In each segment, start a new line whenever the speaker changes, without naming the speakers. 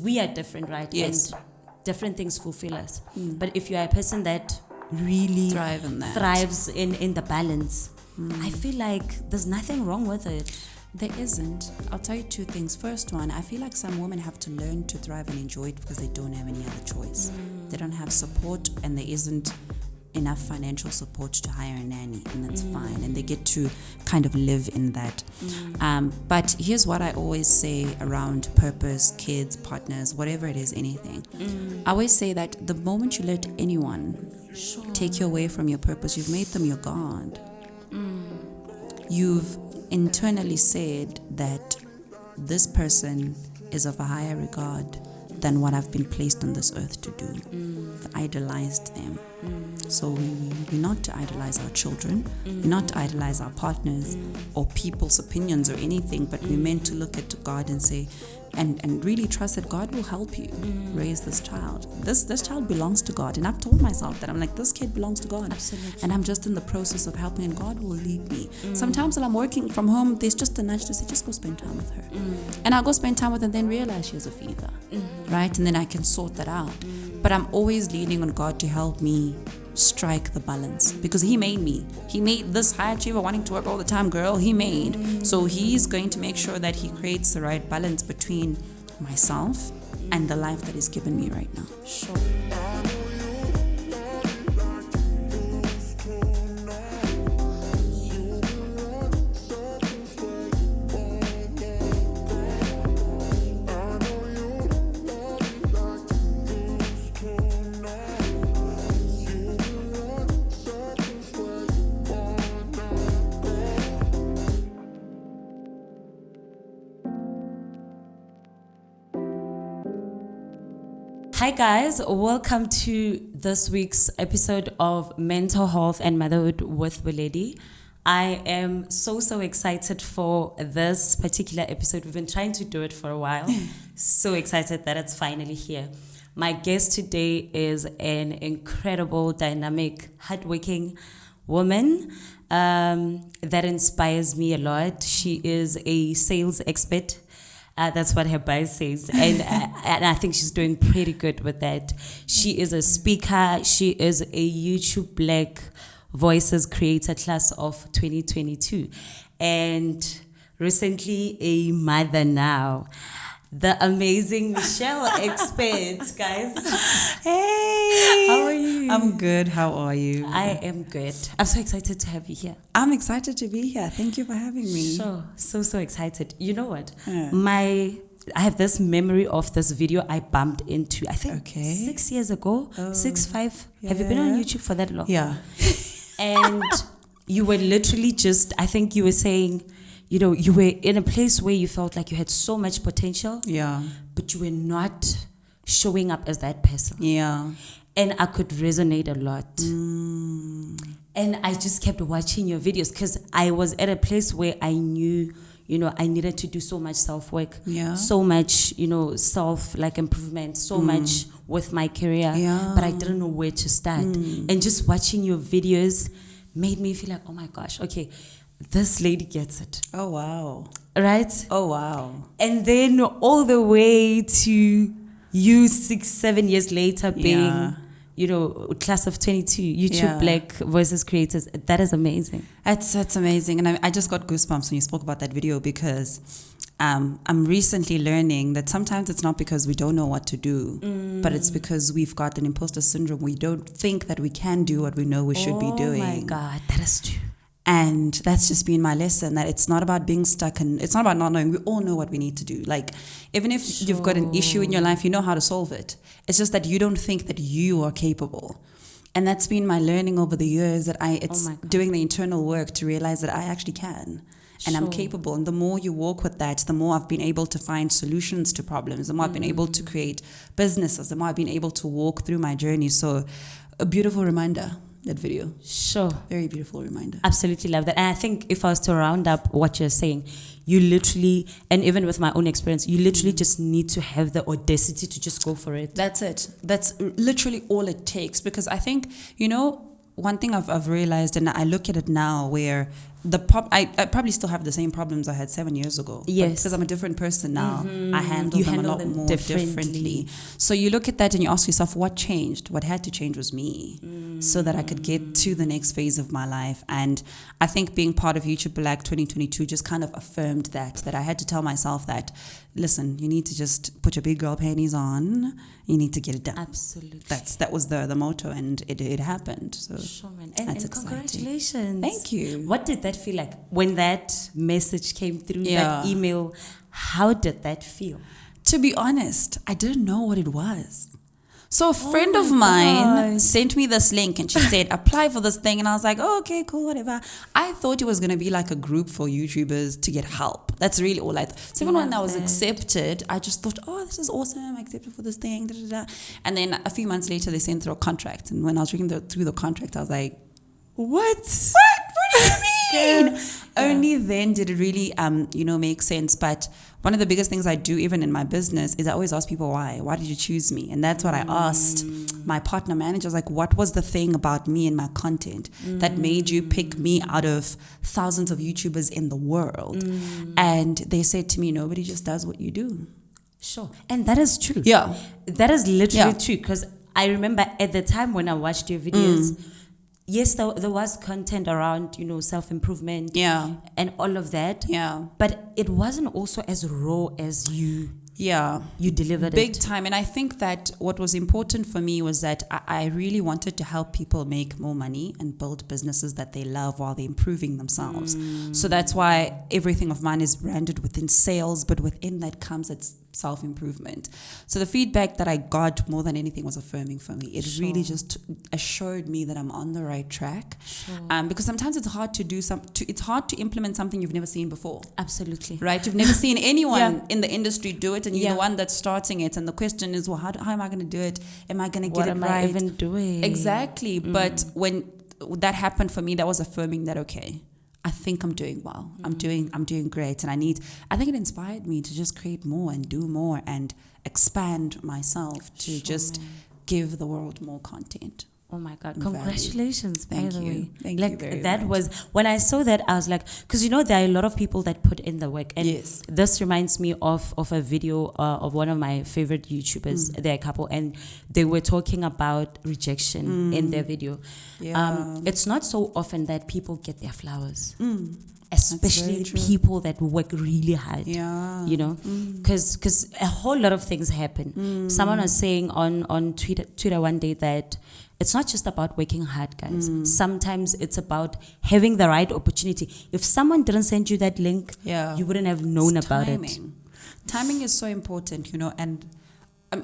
we are different, right?
Yes.
And different things fulfill us. But if you're a person that really thrives in the balance, I feel like there's nothing wrong with it.
There isn't. I'll tell you two things. First one, I feel like some women have to learn to thrive and enjoy it because they don't have any other choice. They don't have support, and there isn't enough financial support to hire a nanny, and that's fine, and they get to kind of live in that. But here's what I always say around purpose, kids, partners, whatever it is, anything. I always say that the moment you let anyone take you away from your purpose, you've made them your God. You've internally said that this person is of a higher regard than what I've been placed on this earth to do. I've idolized them. So we're not to idolize our children, we're not to idolize our partners or people's opinions or anything, but we're meant to look at God and say, and really trust that God will help you raise this child. This child belongs to God, and I've told myself that. I'm like, this kid belongs to God.
Absolutely.
And I'm just in the process of helping, and God will lead me. Sometimes when I'm working from home, there's just a nudge to say, just go spend time with her. And I'll go spend time with her and then realize she has a fever, right? And then I can sort that out. But I'm always leaning on God to help me strike the balance, because he made me. He made this high achiever wanting to work all the time girl. He made. So he's going to make sure that he creates the right balance between myself and the life that he's given me right now.
Sure. Hi guys, welcome to this week's episode of Mental Health and Motherhood with Wiledi. I am so excited for this particular episode. We've been trying to do it for a while. So excited that it's finally here. My guest today is an incredible, dynamic, hardworking woman that inspires me a lot. She is a sales expert. That's what her bio says, and I think she's doing pretty good with that. She is a speaker. She is a YouTube Black Voices Creator Class of 2022, and recently a mother now. The amazing Michelle Expert, guys. Hey, how are you?
I'm good. How are you?
I am good. I'm so excited to have you here.
I'm excited to be here. Thank you for having me.
Sure. So excited. You know what? I have this memory of this video I bumped into, I think 6 years ago, 5. Have you been on YouTube for that long?
Yeah.
And you were literally just, I think you were saying, you know, you were in a place where you felt like you had so much potential.
Yeah.
But you were not showing up as that person.
Yeah.
And I could resonate a lot. And I just kept watching your videos because I was at a place where I knew, you know, I needed to do so much self-work.
Yeah.
So much, you know, improvement, so much with my career.
Yeah.
But I didn't know where to start. And just watching your videos made me feel like, oh my gosh, okay, this lady gets it.
Oh, wow.
Right?
Oh, wow.
And then all the way to you 6-7 years later being, you know, class of 22, YouTube Black Voices Creators. That is amazing.
That's amazing. And I just got goosebumps when you spoke about that video because I'm recently learning that sometimes it's not because we don't know what to do, but it's because we've got an imposter syndrome. We don't think that we can do what we know we should be doing.
Oh my God, that is true.
And that's just been my lesson, that it's not about being stuck and it's not about not knowing. We all know what we need to do. Like, even if you've got an issue in your life, you know how to solve it. It's just that you don't think that you are capable. And that's been my learning over the years, that it's doing the internal work to realize that I actually can. And I'm capable. And the more you walk with that, the more I've been able to find solutions to problems. The more I've been able to create businesses. The more I've been able to walk through my journey. So a beautiful reminder, that video.
Sure.
Very beautiful reminder.
Absolutely love that. And I think if I was to round up what you're saying, you literally, and even with my own experience, you literally just need to have the audacity to just go for it.
That's it. That's literally all it takes. Because I think, you know, one thing I've realized, and I look at it now, where I probably still have the same problems I had 7 years ago.
Yes.
Because I'm a different person now. I handle them a lot more differently. So you look at that and you ask yourself, what changed? What had to change was me, so that I could get to the next phase of my life. And I think being part of YouTube Black 2022 just kind of affirmed that I had to tell myself that, listen, you need to just put your big girl panties on. You need to get it done.
Absolutely.
That was the motto, and it happened. So
sure, man. And
exciting.
Congratulations.
Thank you.
What did that feel like when that message came through, that email? How did that feel?
To be honest, I didn't know what it was. So a friend of mine sent me this link and she said, apply for this thing. And I was like, oh, okay, cool, whatever. I thought it was going to be like a group for YouTubers to get help. That's really all I thought. So even when I was accepted, I just thought, oh, this is awesome. I accepted for this thing. Da, da, da. And then a few months later, they sent through a contract. And when I was reading through the contract, I was like, what? What do you mean? Only then did it really, make sense. But one of the biggest things I do, even in my business, is I always ask people why. Why did you choose me? And that's what I asked my partner manager. I was like, what was the thing about me and my content that made you pick me out of thousands of YouTubers in the world? And they said to me, nobody just does what you do.
Sure. And that is true.
Yeah.
That is literally true. Because I remember at the time when I watched your videos, yes, there was content around, self-improvement and all of that. Yeah. But it wasn't also as raw as you delivered
big time. And I think that what was important for me was that I really wanted to help people make more money and build businesses that they love while they're improving themselves. So that's why everything of mine is branded within sales, but within that comes its self-improvement. So the feedback that I got more than anything was affirming for me. It really just assured me that I'm on the right track. Because sometimes it's hard to do it's hard to implement something you've never seen before.
Absolutely.
Right? You've never seen anyone in the industry do it, and you're the one that's starting it. And the question is, well, how am I going to do it? Am I going to get it right?
What am I even doing?
Exactly. But when that happened for me, that was affirming that, okay, I think I'm doing well. I'm doing great. And I think it inspired me to just create more and do more and expand myself to just give the world more content.
Oh my God. Congratulations, by the way.
Thank you very
that
much.
was, when I saw that, I was like, because there are a lot of people that put in the work. And this reminds me of a video of one of my favorite YouTubers. They're a couple, and they were talking about rejection in their video. It's not so often that people get their flowers. Especially people that work really hard, because a whole lot of things happen. Someone was saying on Twitter one day that it's not just about working hard, guys. Sometimes it's about having the right opportunity. If someone didn't send you that link, you wouldn't have known about it.
Timing is so important, and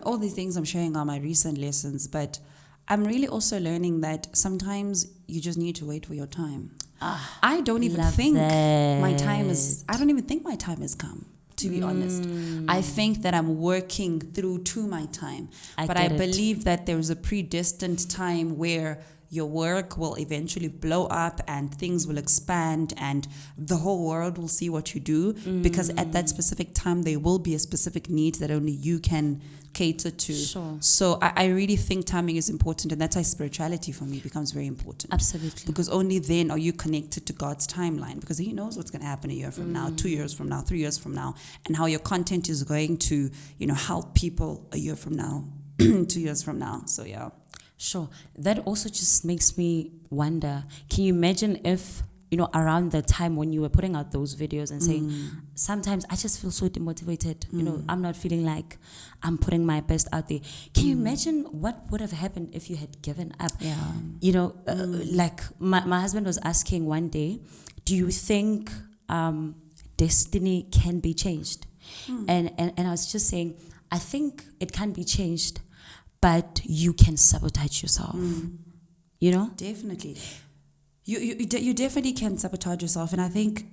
all these things I'm sharing are my recent lessons, but I'm really also learning that sometimes you just need to wait for your time. I don't even think my time has come, to be honest. I think that I'm working through to my time. But I believe that there's a predestined time where your work will eventually blow up and things will expand and the whole world will see what you do, because at that specific time there will be a specific need that only you can cater to. So I really think timing is important, and that's why spirituality for me becomes very important.
Absolutely.
Because only then are you connected to God's timeline, because He knows what's going to happen a year from now, 2 years from now, 3 years from now, and how your content is going to help people a year from now, 2 years from now. So
Sure. That also just makes me wonder, can you imagine if, around the time when you were putting out those videos and saying, sometimes I just feel so demotivated, I'm not feeling like I'm putting my best out there. Can you imagine what would have happened if you had given up? Like my husband was asking one day, do you think destiny can be changed? And I was just saying, I think it can be changed, but you can sabotage yourself.
Definitely. You definitely can sabotage yourself. And I think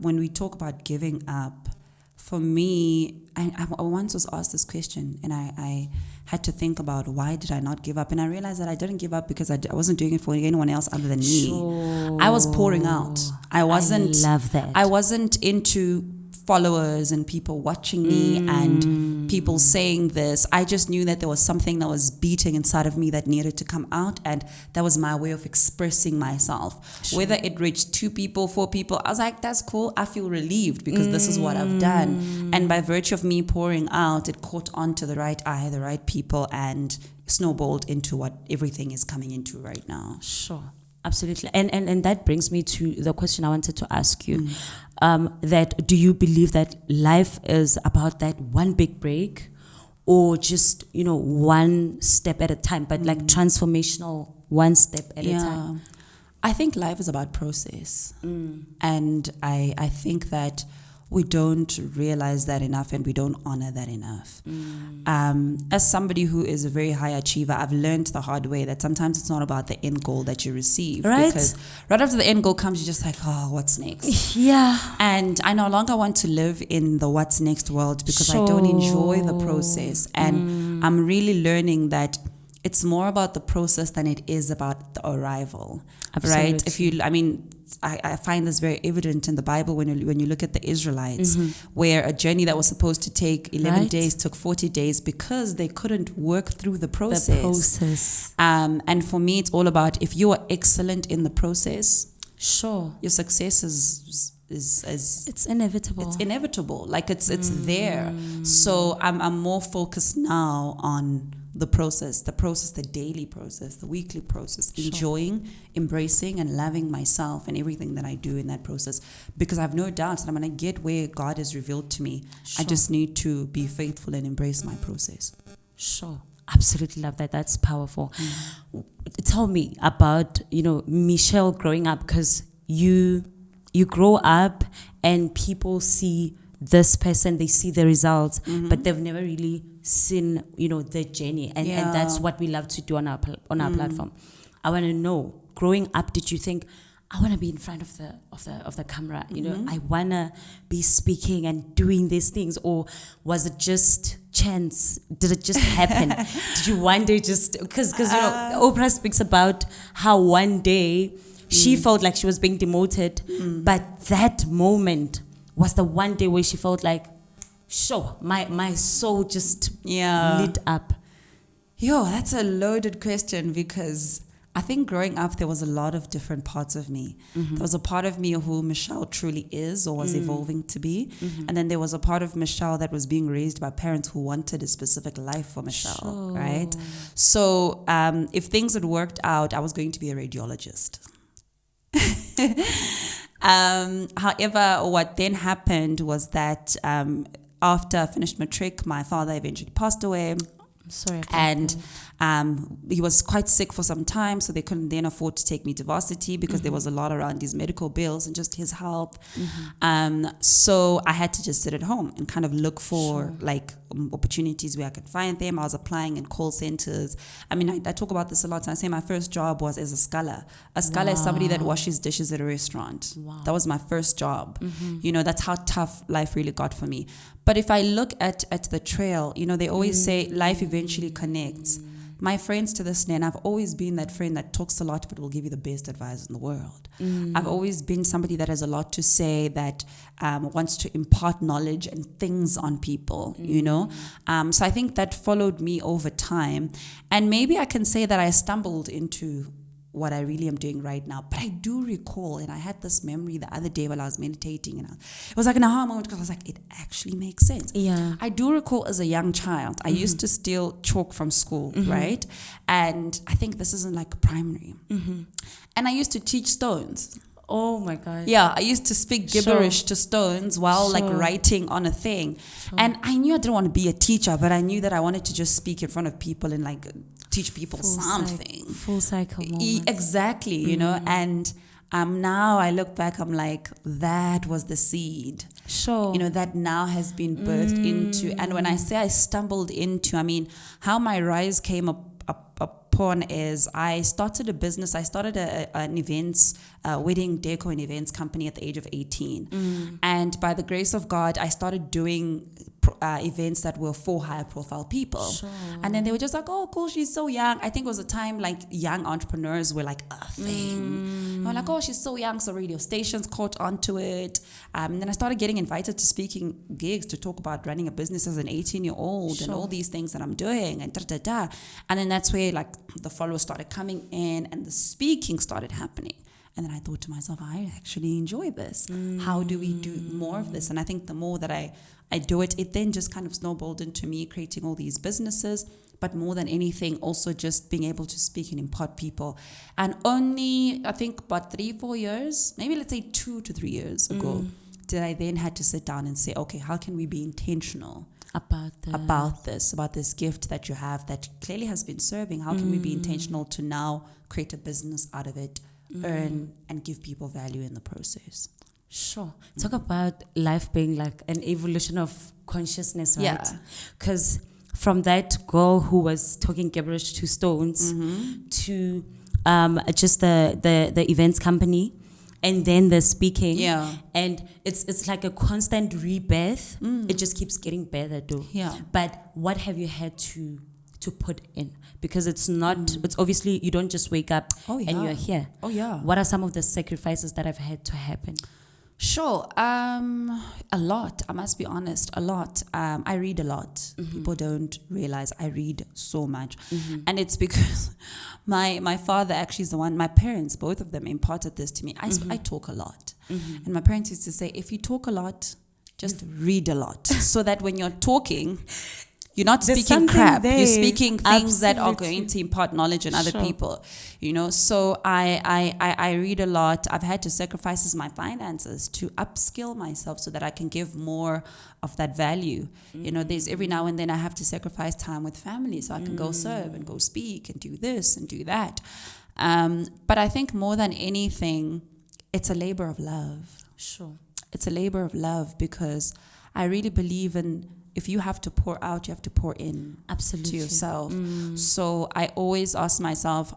when we talk about giving up, for me, I once was asked this question, and I had to think about, why did I not give up? And I realized that I didn't give up because I wasn't doing it for anyone else other than me. I was pouring out. I love that. I wasn't into followers and people watching me and people saying this. I just knew that there was something that was beating inside of me that needed to come out, and that was my way of expressing myself.
Sure.
Whether it reached 2 people, 4 people, I was like, that's cool. I feel relieved because this is what I've done. And by virtue of me pouring out, it caught on to the right eye, the right people, and snowballed into what everything is coming into right now.
Sure. Absolutely. And that brings me to the question I wanted to ask you. That do you believe that life is about that one big break, or just, one step at a time, but like transformational, one step at a time?
I think life is about process. And I think that we don't realize that enough, and we don't honor that enough. As somebody who is a very high achiever, I've learned the hard way that sometimes it's not about the end goal that you receive.
Right.
Because right after the end goal comes, you're just like, oh, what's next?
Yeah.
And I no longer want to live in the what's next world, because I don't enjoy the process. And I'm really learning that it's more about the process than it is about the arrival.
Absolutely.
Right? I find this very evident in the Bible when you look at the Israelites, where a journey that was supposed to take 11 days took 40 days because they couldn't work through the process. And for me, it's all about, if you are excellent in the process,
sure,
your success is
it's inevitable.
It's inevitable. Like it's there. So I'm more focused now on the process, the daily process, the weekly process, enjoying, embracing, and loving myself and everything that I do in that process, because I have no doubt that I'm going to get where God has revealed to me. I just need to be faithful and embrace my process.
Sure. Absolutely love that. That's powerful. Tell me about, Michelle growing up, because you grow up and people see this person, they see the results, but they've never really seen, the journey, and that's what we love to do on our platform. I want to know, growing up, did you think, I want to be in front of the camera, I want to be speaking and doing these things, or was it just chance? Did it just happen? Did you one day just, because Oprah speaks about how one day she felt like she was being demoted, but that moment was the one day where she felt like, sure, my soul just lit up.
That's a loaded question, because I think growing up, there was a lot of different parts of me. There was a part of me who Michelle truly is, or was evolving to be. And then there was a part of Michelle that was being raised by parents who wanted a specific life for Michelle, right? So if things had worked out, I was going to be a radiologist. However, what then happened was that after I finished matric, my father eventually passed away.
Sorry.
And he was quite sick for some time, so they couldn't then afford to take me to varsity, because there was a lot around his medical bills and just his health. So I had to just sit at home and kind of look for opportunities where I could find them. I was applying in call centers. I talk about this a lot. And I say my first job was as a sculler. A sculler is somebody that washes dishes at a restaurant.
Wow.
That was my first job. That's how tough life really got for me. But if I look at the trail, they always say life eventually connects. My friends to this day, and I've always been that friend that talks a lot but will give you the best advice in the world. I've always been somebody that has a lot to say, that wants to impart knowledge and things on people, So I think that followed me over time. And maybe I can say that I stumbled into what I really am doing right now. But I do recall, and I had this memory the other day while I was meditating, and it was like an aha moment, because I was like, it actually makes sense.
Yeah.
I do recall as a young child, I used to steal chalk from school, right? And I think this is in primary. And I used to teach stones.
Oh my God.
Yeah, I used to speak gibberish to stones while writing on a thing. And I knew I didn't want to be a teacher, but I knew that I wanted to just speak in front of people and teach people something.
Full cycle moment.
Exactly, and now I look back, I'm like, that was the seed.
Sure.
That now has been birthed into. And when I say I stumbled into, how my rise came upon is I started a business. I started an events, wedding decor and events company at the age of 18. And by the grace of God, I started doing events that were for higher profile people.
Sure.
And then they were just like, oh, cool, she's so young. I think it was a time like young entrepreneurs were like a thing. They were like, oh, she's so young. So radio stations caught onto it. And then I started getting invited to speaking gigs to talk about running a business as an 18-year-old and all these things that I'm doing and da-da-da. And then that's where like the followers started coming in and the speaking started happening. And then I thought to myself, I actually enjoy this. How do we do more of this? And I think the more that I do it, it then just kind of snowballed into me creating all these businesses. But more than anything, also just being able to speak and impart people. And only, I think, about 3-4 years, maybe let's say 2 to 3 years ago, did I then had to sit down and say, okay, how can we be intentional about this gift that you have that clearly has been serving? How can we be intentional to now create a business out of it, earn and give people value in the process?
Sure. Talk about life being like an evolution of consciousness, right?
Yeah.
Because from that girl who was talking gibberish to stones to just the events company and then the speaking.
Yeah.
And it's like a constant rebirth. It just keeps getting better, though.
Yeah.
But what have you had to put in? Because it's not, it's obviously, you don't just wake up and you're here.
Oh, yeah.
What are some of the sacrifices that have had to happen?
Sure. A lot. I must be honest. A lot. I read a lot. People don't realize I read so much. And it's because my father actually is the one, my parents, both of them imparted this to me. I talk a lot. And my parents used to say, if you talk a lot, just read a lot. So that when you're talking, you're not speaking crap. There. You're speaking things that are going to impart knowledge in other people. You know, so I read a lot. I've had to sacrifice my finances to upskill myself so that I can give more of that value. You know, there's every now and then I have to sacrifice time with family so I can go serve and go speak and do this and do that. But I think more than anything, it's a labor of love.
Sure.
It's a labor of love because I really believe in, if you have to pour out, you have to pour in.
Absolutely.
To yourself. So I always ask myself,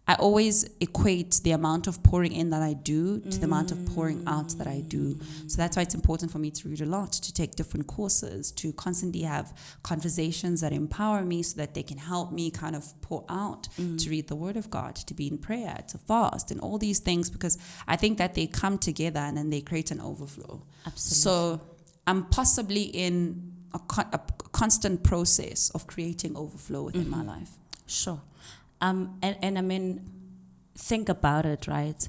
I always equate the amount of pouring in that I do to the amount of pouring out that I do. So that's why it's important for me to read a lot, to take different courses, to constantly have conversations that empower me so that they can help me kind of pour out, to read the Word of God, to be in prayer, to fast, and all these things, because I think that they come together and then they create an overflow.
Absolutely.
So I'm possibly in a constant process of creating overflow within my life.
Sure. And I mean, think about it, right?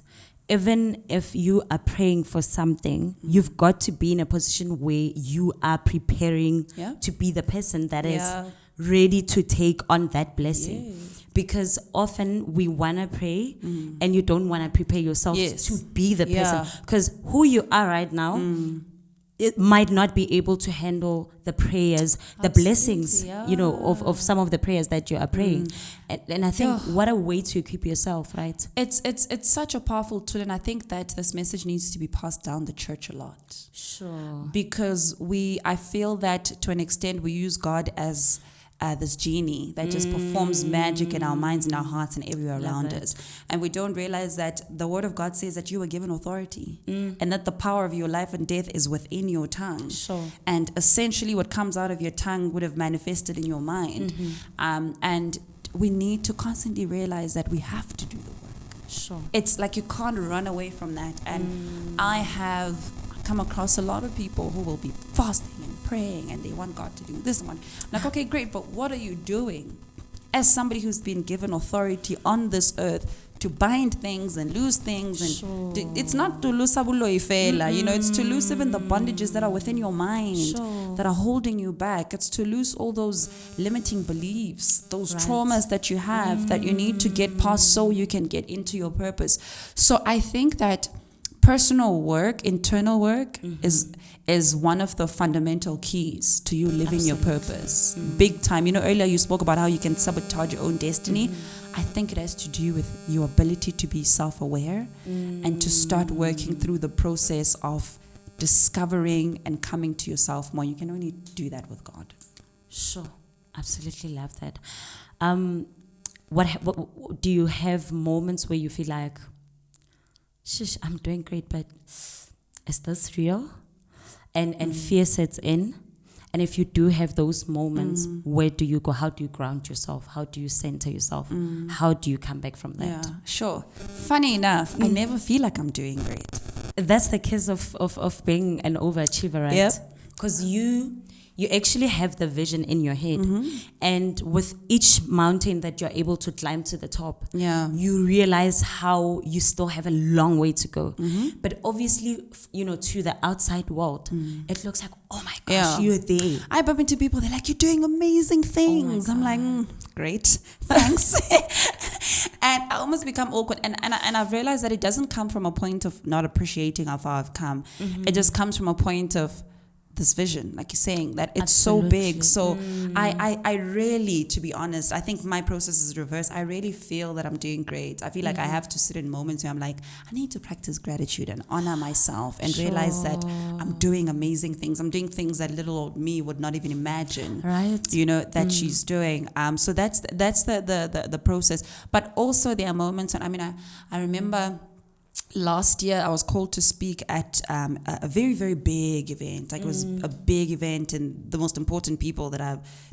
Even if you are praying for something, you've got to be in a position where you are preparing to be the person that is ready to take on that blessing. Yes. Because often we want to pray and you don't want to prepare yourself to be the person. Because who you are right now, it might not be able to handle the prayers, the blessings, you know, of some of the prayers that you are praying. And I think what a way to equip yourself, right?
It's such a powerful tool, and I think that this message needs to be passed down the church a lot.
Sure.
Because I feel that to an extent we use God as this genie that just performs magic in our minds, in our hearts, and everywhere around us. And we don't realize that the Word of God says that you were given authority and that the power of your life and death is within your tongue.
Sure.
And essentially what comes out of your tongue would have manifested in your mind. And we need to constantly realize that we have to do the work.
Sure.
It's like you can't run away from that. And I have come across a lot of people who will be fasting and praying and they want God to do this one. Like, okay, great, but what are you doing? As somebody who's been given authority on this earth to bind things and loose things, and it's not to loose ifela, you know, it's to loose even the bondages that are within your mind that are holding you back. It's to loose all those limiting beliefs, those traumas that you have that you need to get past so you can get into your purpose. So I think that personal work, internal work is one of the fundamental keys to you living your purpose. Big time. You know, earlier you spoke about how you can sabotage your own destiny. I think it has to do with your ability to be self-aware and to start working through the process of discovering and coming to yourself more. You can only do that with God.
Sure. Absolutely love that. What do you have moments where you feel like, shush, I'm doing great, but is this real? And fear sets in. And if you do have those moments, where do you go? How do you ground yourself? How do you center yourself? How do you come back from that?
Yeah, sure. Funny enough, I never feel like I'm doing great.
That's the case of being an overachiever, right?
Yep.
Because you actually have the vision in your head, and with each mountain that you're able to climb to the top, you realize how you still have a long way to go. But obviously, to the outside world, it looks like, oh my gosh, you're there.
I bump into people, they're like, you're doing amazing things. I'm like, great, thanks. And I almost become awkward. And I've realized that it doesn't come from a point of not appreciating how far I've come. It just comes from a point of this vision, like you're saying, that it's so big. So I really, to be honest, I think my process is reverse. I really feel that I'm doing great. I feel like I have to sit in moments where I'm like, I need to practice gratitude and honor myself and realize that I'm doing amazing things. I'm doing things that little old me would not even imagine,
right?
That she's doing. So that's the process. But also there are moments, and I remember last year, I was called to speak at a very, very big event. Like it was a big event, and the most important people that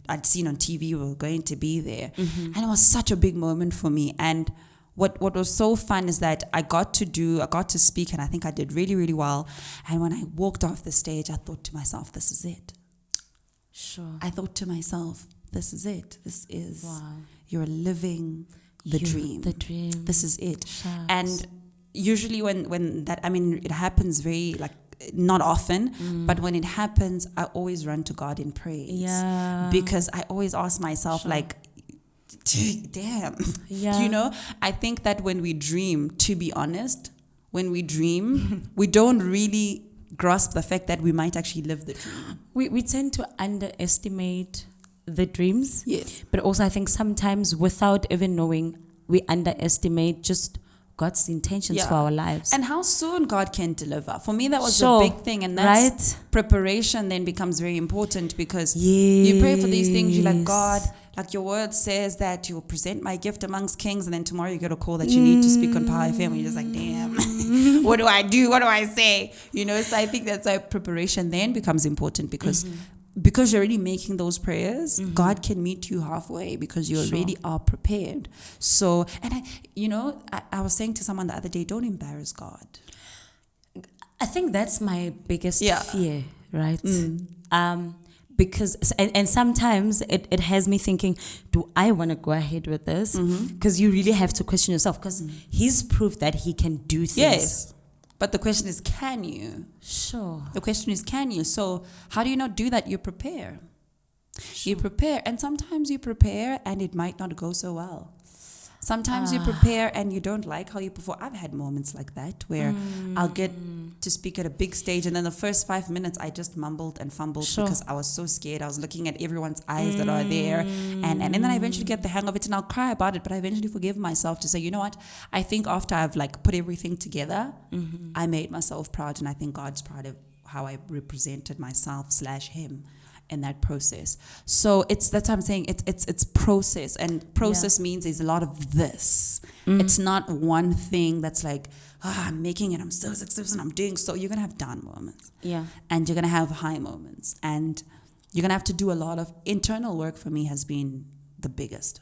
I'd seen on TV were going to be there. And it was such a big moment for me. And what was so fun is that I got to speak, and I think I did really, really well. And when I walked off the stage, I thought to myself, this is it.
Sure.
I thought to myself, this is it. This is, you're living the dream.
The dream.
This is it.
Shucks.
And usually when that, it happens very, like, not often, but when it happens, I always run to God in praise.
Yeah.
Because I always ask myself, like, damn.
Yeah.
I think that when we dream, to be honest, when we dream, we don't really grasp the fact that we might actually live the dream.
We tend to underestimate the dreams.
Yes.
But also I think sometimes without even knowing, we underestimate just God's intentions for our lives.
And how soon God can deliver. For me, that was a big thing. And that's preparation then becomes very important, because you pray for these things. You're like, God, like your word says that you will present my gift amongst kings, and then tomorrow you get a call that you need to speak on Power FM. You're just like, damn, what do I do? What do I say? So I think that's why preparation then becomes important, because you're already making those prayers, God can meet you halfway, because you already are prepared. So, and I was saying to someone the other day, don't embarrass God.
I think that's my biggest fear, right? Because, and sometimes it has me thinking, do I want to go ahead with this? Because you really have to question yourself, because he's proved that he can do things.
Yes. But the question is, can you?
Sure.
The question is, can you? So how do you not do that? You prepare. You prepare. And sometimes you prepare and it might not go so well. Sometimes you prepare and you don't like how you perform. I've had moments like that where I'll get to speak at a big stage, and then the first 5 minutes I just mumbled and fumbled because I was so scared. I was looking at everyone's eyes that are there, and then I eventually get the hang of it, and I'll cry about it, but I eventually forgive myself to say, you know what, I think after I've like put everything together, I made myself proud, and I think God's proud of how I represented myself / him in that process. So that's what I'm saying. It's process, and process means there's a lot of this. It's not one thing that's like, I'm making it, I'm so successful, I'm doing so. You're gonna have down moments, and you're gonna have high moments, and you're gonna have to do a lot of internal work. For me, has been the biggest.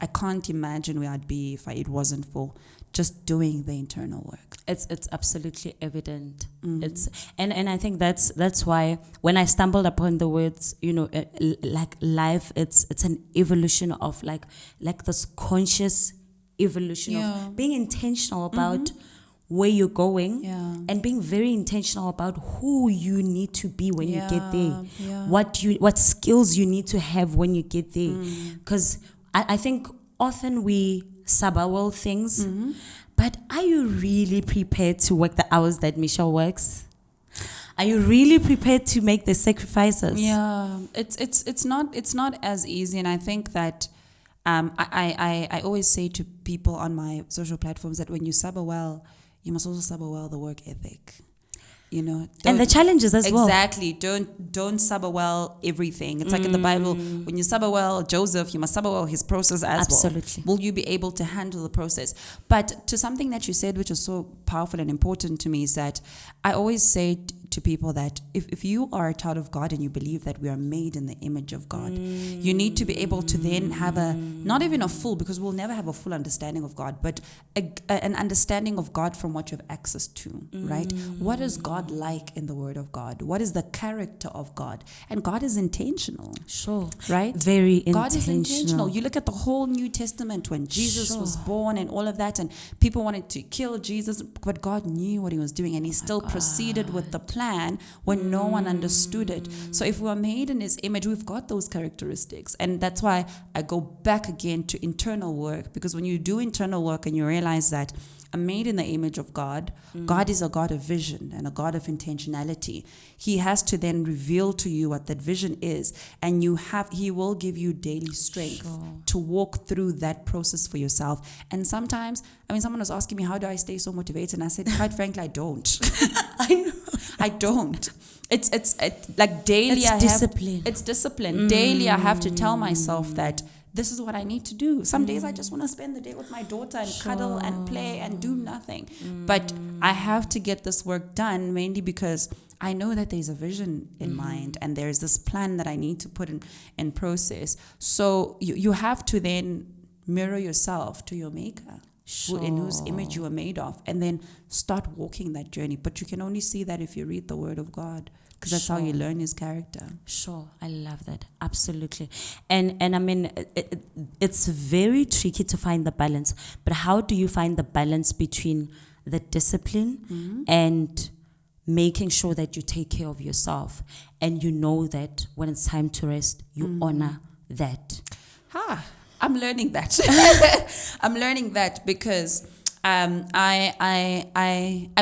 I can't imagine where I'd be if it wasn't for just doing the internal work.
It's absolutely evident. It's and I think that's why when I stumbled upon the words, like life, it's an evolution of like this conscious evolution of being intentional about where you're going, and being very intentional about who you need to be when you get there, what skills you need to have when you get there, because I think often we subawal things, but are you really prepared to work the hours that Michelle works? Are you really prepared to make the sacrifices?
Yeah, it's not as easy, and I think that I always say to people on my social platforms that when you subawal, you must also subawal the work ethic. You know,
and the challenges as well.
Exactly. Don't well everything. It's like in the Bible, when you well Joseph, you must well his process as
Absolutely.
well. Will you be able to handle the process? But to something that you said, which was so powerful and important to me, is that I always say to people that if you are a child of God and you believe that we are made in the image of God, you need to be able to then have not even a full, because we'll never have a full understanding of God, but an understanding of God from what you have access to, right? What is God like in the Word of God? What is the character of God? And God is intentional.
Sure.
Right?
Very intentional.
God is intentional. You look at the whole New Testament when Jesus was born and all of that, and people wanted to kill Jesus, but God knew what he was doing, and he still proceeded with the plan when no one understood it. So if we are made in his image, we've got those characteristics. And that's why I go back again to internal work, because when you do internal work and you realize that I'm made in the image of God. God is a God of vision and a God of intentionality. He has to then reveal to you what that vision is, and he will give you daily strength to walk through that process for yourself. And sometimes, someone was asking me, how do I stay so motivated? And I said, quite frankly, I don't.
I know.
I don't. It's like daily.
It's discipline.
It's discipline. Daily, I have to tell myself that this is what I need to do. Some days I just want to spend the day with my daughter and cuddle and play and do nothing. But I have to get this work done, mainly because I know that there's a vision in mind and there's this plan that I need to put in process. So you have to then mirror yourself to your maker. In whose image you are made of, and then start walking that journey. But you can only see that if you read the Word of God, because that's how you learn his character.
Sure, I love that. Absolutely. And it's very tricky to find the balance. But how do you find the balance between the discipline and making sure that you take care of yourself, and you know that when it's time to rest, you honor that?
I'm learning that. I'm learning that because I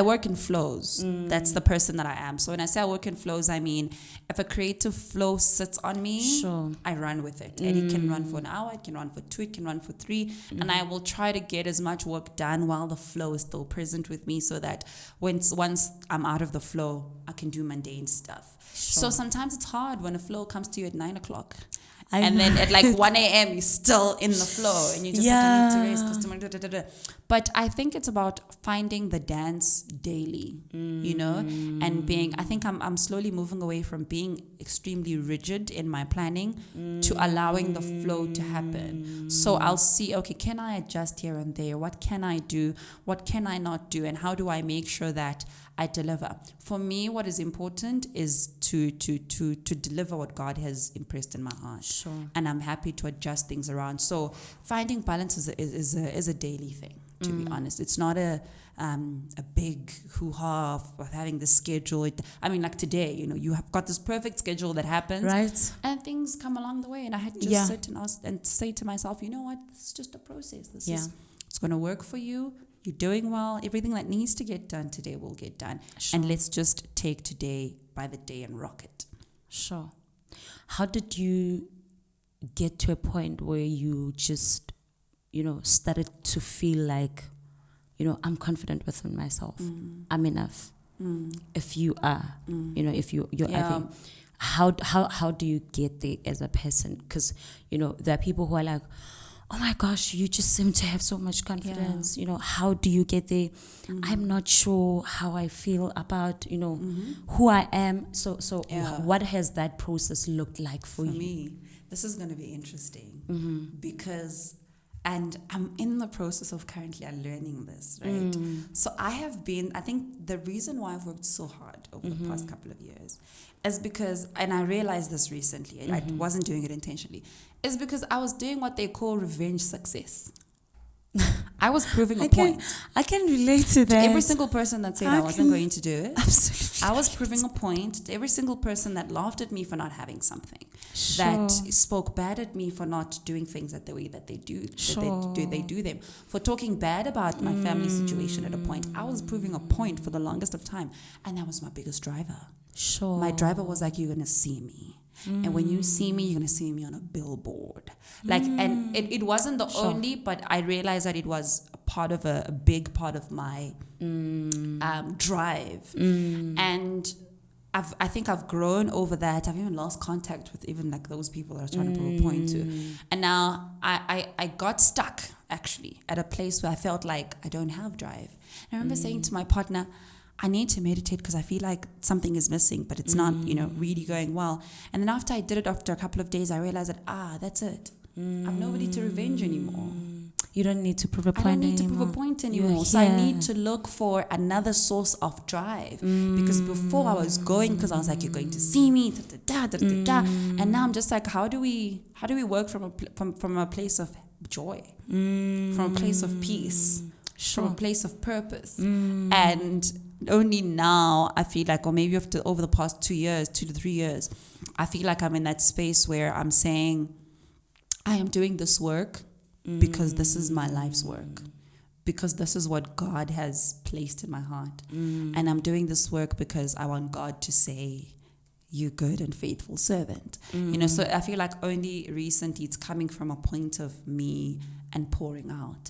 work in flows. That's the person that I am. So when I say I work in flows, I mean, if a creative flow sits on me, I run with it. And it can run for an hour, it can run for 2, it can run for 3. And I will try to get as much work done while the flow is still present with me, so that once I'm out of the flow, I can do mundane stuff. So sometimes it's hard when a flow comes to you at 9 o'clock. And then at like 1 a.m. you're still in the flow and you just like, I need to raise customer. But I think it's about finding the dance daily, you know, and I think I'm slowly moving away from being extremely rigid in my planning to allowing the flow to happen. So I'll see, okay, can I adjust here and there? What can I do? What can I not do? And how do I make sure that I deliver? For me, what is important is to deliver what God has impressed in my heart. And I'm happy to adjust things around. So finding balance is a daily thing, to be honest. It's not a big hoo-ha of having this schedule. Like today, you know, you have got this perfect schedule that happens.
Right.
And things come along the way. And I had to just sit and say to myself, you know what? This is just a process. It's going to work for you. You're doing well. Everything that needs to get done today will get done. And let's just take today by the day and rock it.
Sure. How did you get to a point where you just, started to feel like, I'm confident within myself. I'm enough. If you are, if you're having, how do you get there as a person? Because, there are people who are like, oh my gosh, you just seem to have so much confidence. How do you get there? I'm not sure how I feel about, who I am. So what has that process looked like for you?
For me, this is going to be interesting because, and I'm in the process of currently learning this, right? So I think the reason why I've worked so hard over the past couple of years is because, and I realized this recently, I wasn't doing it intentionally, is because I was doing what they call revenge success. I was proving a point.
I can relate to that.
To every single person that said I wasn't going to do it. Absolutely. I was proving a point to every single person that laughed at me for not having something. That spoke bad at me for not doing things the way that they do. They do them. For talking bad about my family situation at a point. I was proving a point for the longest of time. And that was my biggest driver. My driver was like, you're going to see me. And when you see me, you're going to see me on a billboard. And it wasn't the only, but I realized that it was a part of a big part of my drive. And I think I've grown over that. I've even lost contact with even like those people that I was trying to prove a point to. And now I got stuck actually at a place where I felt like I don't have drive. And I remember saying to my partner, I need to meditate because I feel like something is missing, but it's not, really going well. And then after I did it, after a couple of days, I realized that, that's it. I've nobody to revenge anymore.
You don't need to prove a point anymore.
I don't need to prove a point anymore. So I need to look for another source of drive. Because before I was going, because I was like, you're going to see me, and now I'm just like, how do we work from a place of joy, from a place of peace, from a place of purpose? And only now I feel like, or maybe over the past 2 to 3 years, I feel like I'm in that space where I'm saying, I am doing this work because this is my life's work, because this is what God has placed in my heart. And I'm doing this work because I want God to say, you good and faithful servant. So I feel like only recently it's coming from a point of me and pouring out.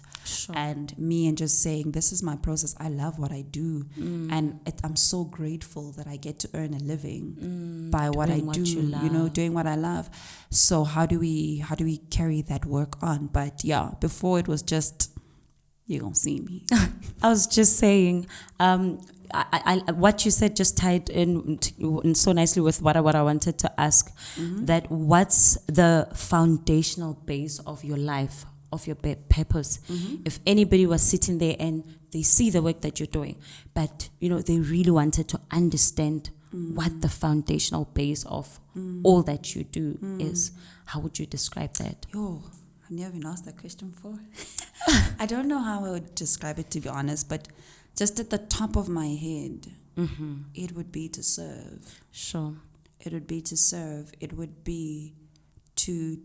And me and just saying, this is my process. I love what I do. And I'm so grateful that I get to earn a living by what I do, doing what I love. So how do we carry that work on? But yeah, before it was just, you're going to see me.
I was just saying, I what you said just tied in so nicely with what I wanted to ask, that what's the foundational base of your life, of your purpose? If anybody was sitting there and they see the work that you're doing, but they really wanted to understand what the foundational base of all that you do is, how would you describe that?
I've never been asked that question before. I don't know how I would describe it, to be honest, but just at the top of my head, it would be to serve.
Sure.
It would be to serve. It would be to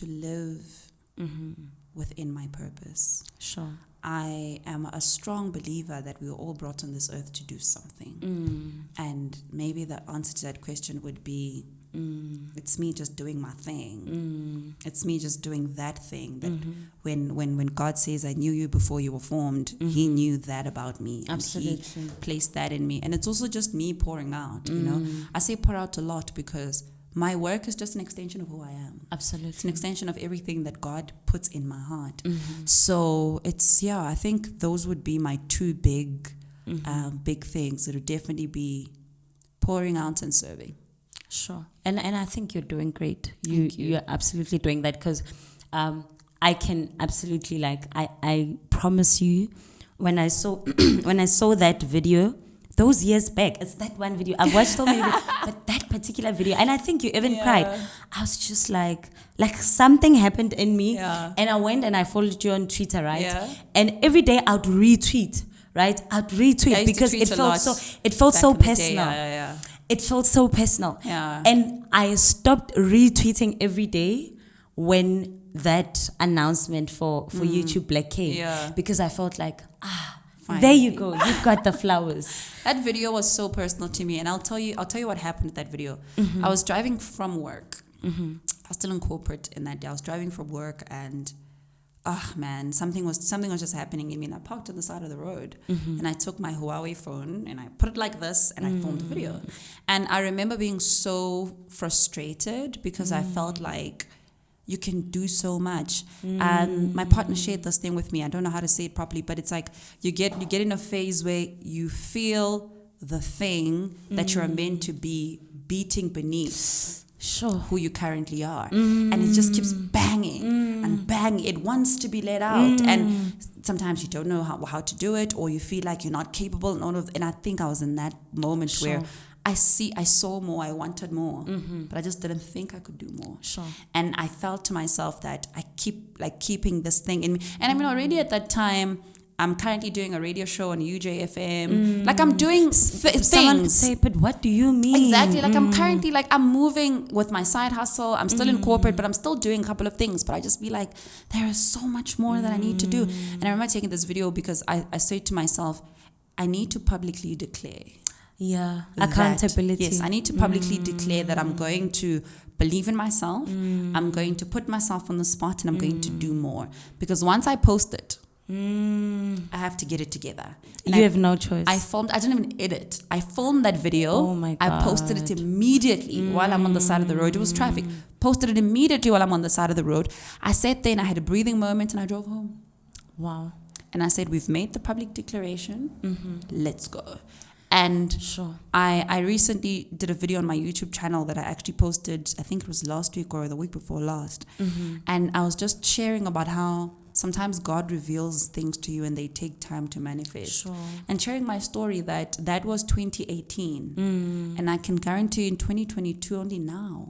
live within my purpose.
Sure.
I am a strong believer that we were all brought on this earth to do something. And maybe the answer to that question would be, it's me just doing my thing. It's me just doing that thing. That when God says, I knew you before you were formed, He knew that about me.
Absolutely.
And He placed that in me. And it's also just me pouring out, I say pour out a lot because my work is just an extension of who I am.
Absolutely.
It's an extension of everything that God puts in my heart. So it's, I think those would be my two big things. It would definitely be pouring out and serving.
Sure. And I think you're doing great. You're absolutely doing that, because I can absolutely, I promise you, when I saw that video, those years back, it's that one video. I've watched so many videos, but that particular video, and I think you even cried. I was just like something happened in me, and I went and I followed you on Twitter, right? Yeah. And every day I'd retweet, right? Because it felt so personal. It felt so personal. Yeah. And I stopped retweeting every day when that announcement for YouTube Black came. Yeah. Because I felt like, finally. There you go. You've got the flowers.
That video was so personal to me. And I'll tell you what happened with that video. I was driving from work. I was still in corporate in that day. I was driving from work and something was just happening in me, and I parked on the side of the road and I took my Huawei phone and I put it like this and I filmed the video. And I remember being so frustrated because I felt like you can do so much. And my partner shared this thing with me. I don't know how to say it properly, but it's like you get in a phase where you feel the thing that you're meant to be beating beneath who you currently are. And it just keeps banging and banging. It wants to be let out. And sometimes you don't know how to do it, or you feel like you're not capable and I think I was in that moment where I saw more, I wanted more, but I just didn't think I could do more. And I felt to myself that I keep keeping this thing in me. And I mean, already at that time, I'm currently doing a radio show on UJFM. I'm doing things.
Someone could say, but what do you mean?
Exactly. I'm currently, I'm moving with my side hustle. I'm still in corporate, but I'm still doing a couple of things. But I just be like, there is so much more that I need to do. And I remember taking this video because I said to myself, I need to publicly declare.
Yeah. Accountability.
Yes, I need to publicly declare that I'm going to believe in myself. I'm going to put myself on the spot and I'm going to do more. Because once I post it, I have to get it together. And
You have no choice.
I didn't even edit. I filmed that video.
Oh my God.
I posted it immediately while I'm on the side of the road. It was traffic. Posted it immediately while I'm on the side of the road. I sat there and I had a breathing moment and I drove home.
Wow.
And I said, we've made the public declaration. Let's go. And
Sure.
I recently did a video on my YouTube channel that I actually posted, I think it was last week or the week before last. And I was just sharing about how sometimes God reveals things to you and they take time to manifest.
Sure.
And sharing my story that was 2018. And I can guarantee you in 2022, only now,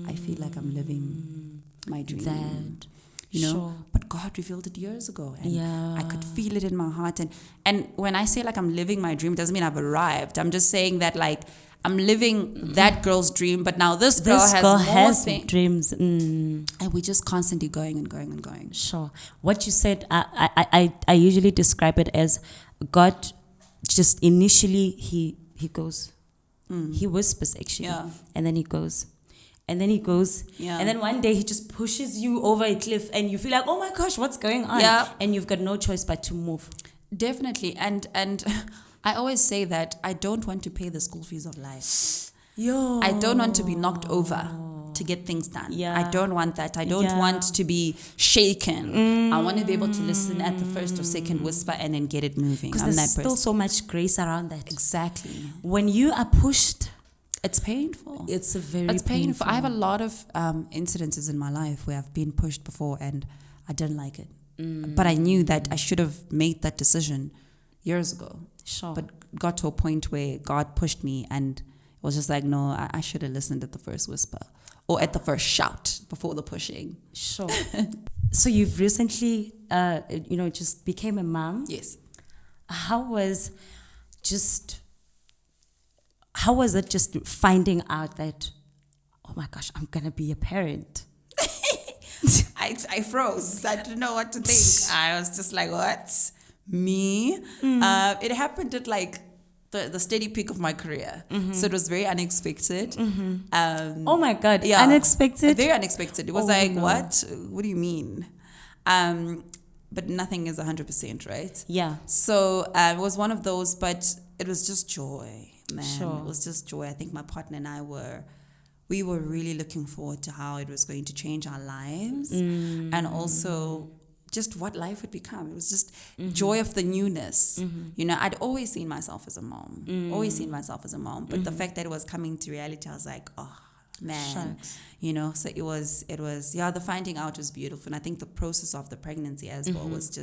I feel like I'm living my dream.
That.
You know,
Sure.
but God revealed it years ago, and
Yeah.
I could feel it in my heart. And when I say like I'm living my dream, it doesn't mean I've arrived. I'm just saying that like I'm living that girl's dream, but now this girl has more
dreams.
and we're just constantly going and going and going.
Sure. What you said, I usually describe it as God. Just initially, he goes, he whispers actually,
Yeah.
and then he goes. And then he goes,
Yeah.
and then one day he just pushes you over a cliff and you feel like, oh my gosh, what's going on?
Yeah.
And you've got no choice but to move.
Definitely. And I always say that I don't want to pay the school fees of life. I don't want to be knocked over to get things done.
Yeah.
I don't want that. I don't want to be shaken. I want to be able to listen at the first or second whisper and then get it moving.
Because there's still so much grace around that.
Exactly.
When you are pushed,
it's painful.
it's
It's painful. I have a lot of incidences in my life where I've been pushed before and I didn't like it. But I knew that I should have made that decision years ago.
Sure.
But got to a point where God pushed me and it was just like, no, I should have listened at the first whisper or at the first shout before the pushing.
Sure. So you've recently, just became a mom.
Yes.
How was it just finding out that, oh my gosh, I'm going to be a parent?
I froze. I didn't know what to think. I was just like, what? Me? It happened at like the steady peak of my career. So it was very unexpected.
Oh my God.
Yeah.
Unexpected?
Very unexpected. It was what? What do you mean? But nothing is 100%, right?
Yeah.
So it was one of those, but it was just joy, man.
Sure.
It was just joy. I think my partner and I we were really looking forward to how it was going to change our lives and also just what life would become. It was just joy of the newness. You know, I'd always seen myself as a mom, but the fact that it was coming to reality, I was like, oh man,
Shucks.
you know, so it was, the finding out was beautiful. And I think the process of the pregnancy as well was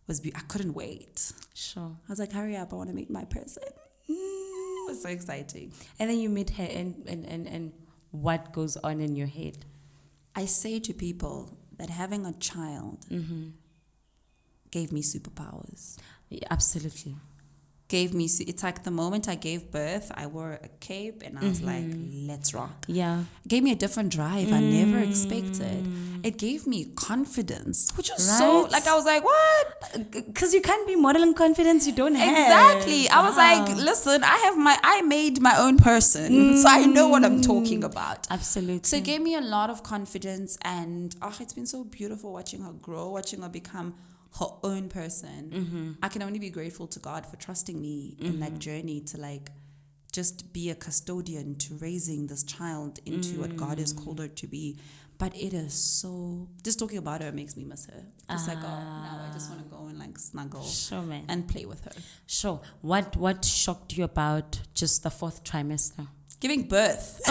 I couldn't wait.
Sure.
I was like, hurry up, I want to meet my person. It was so exciting.
And then you meet her and what goes on in your head?
I say to people that having a child gave me superpowers.
Yeah, absolutely.
It's like the moment I gave birth, I wore a cape and I was like, let's rock.
Yeah.
It gave me a different drive I never expected. It gave me confidence, which was so,
Right?
like, I was like, what?
Because you can't be modeling confidence you don't have.
Exactly. I was like, listen, I made my own person, so I know what I'm talking about.
Absolutely.
So it gave me a lot of confidence, and it's been so beautiful watching her grow, watching her become her own person. I can only be grateful to God for trusting me in that journey to like just be a custodian to raising this child into what God has called her to be. But it is so, just talking about her makes me miss her. Just like, now I just want to go and like snuggle
Sure, man.
and play with her.
Sure. What shocked you about just the 4th trimester?
Giving birth.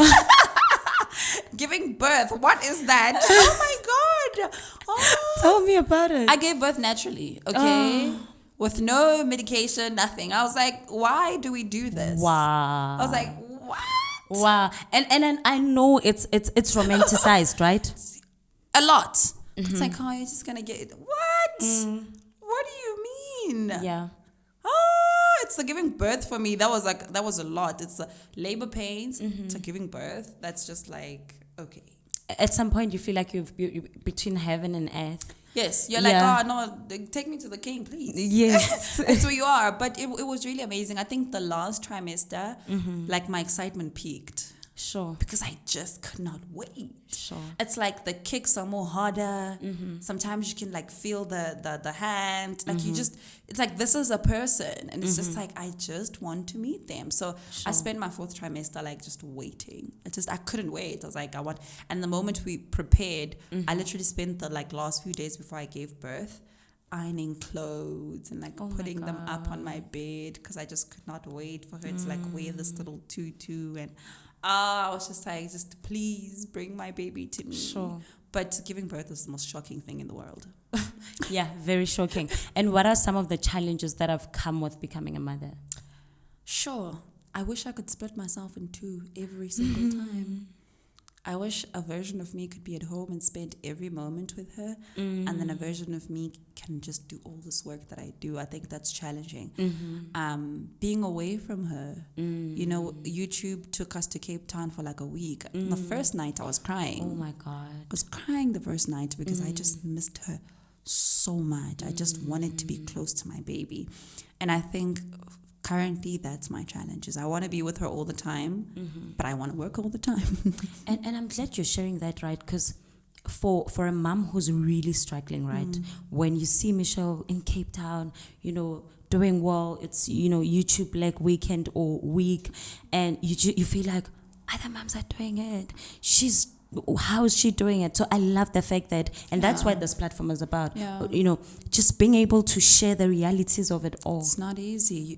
Giving birth. What is that? Oh my God. Oh.
Tell me about it.
I gave birth naturally, okay? With no medication, nothing. I was like, why do we do this?
Wow.
I was like, what?
Wow. And I know it's romanticized, right?
A lot. It's like, oh, you're just going to get... What? What do you mean?
Yeah.
Oh, it's the giving birth for me. That was a lot. It's the labor pains to giving birth. That's just like, okay.
At some point, you feel like you're between heaven and earth.
Yes, you're like, oh no, take me to the king, please.
Yes.
That's where you are. But it was really amazing. I think the last trimester, like my excitement peaked.
Sure.
because I just could not wait.
Sure.
It's like the kicks are more harder. Sometimes you can like feel the hand. Like you just, it's like this is a person, and it's just like I just want to meet them. So I spent my 4th trimester like just waiting. I couldn't wait. I was like, I want. And the moment we prepared, I literally spent the like last few days before I gave birth ironing clothes and like putting them up on my bed because I just could not wait for her to like wear this little tutu, and I was just like, just please bring my baby to me.
Sure.
But giving birth is the most shocking thing in the world.
Yeah, very shocking. And what are some of the challenges that have come with becoming a mother?
Sure. I wish I could split myself in two every single time. I wish a version of me could be at home and spend every moment with her, and then a version of me can just do all this work that I do. I think that's challenging. Being away from her, you know, YouTube took us to Cape Town for like a week. The first night I was crying.
Oh my God.
I was crying the first night because I just missed her so much. I just wanted to be close to my baby. And I think currently that's my challenge, is I want to be with her all the time, but I want to work all the time.
And I'm glad you're sharing that, right? Because for a mom who's really struggling, right? When you see Michelle in Cape Town, you know, doing well, it's, you know, YouTube Black weekend or week, and you feel like other moms are doing it. How is she doing it? So I love the fact that, and that's what this platform is about. You know, just being able to share the realities of it all.
It's not easy.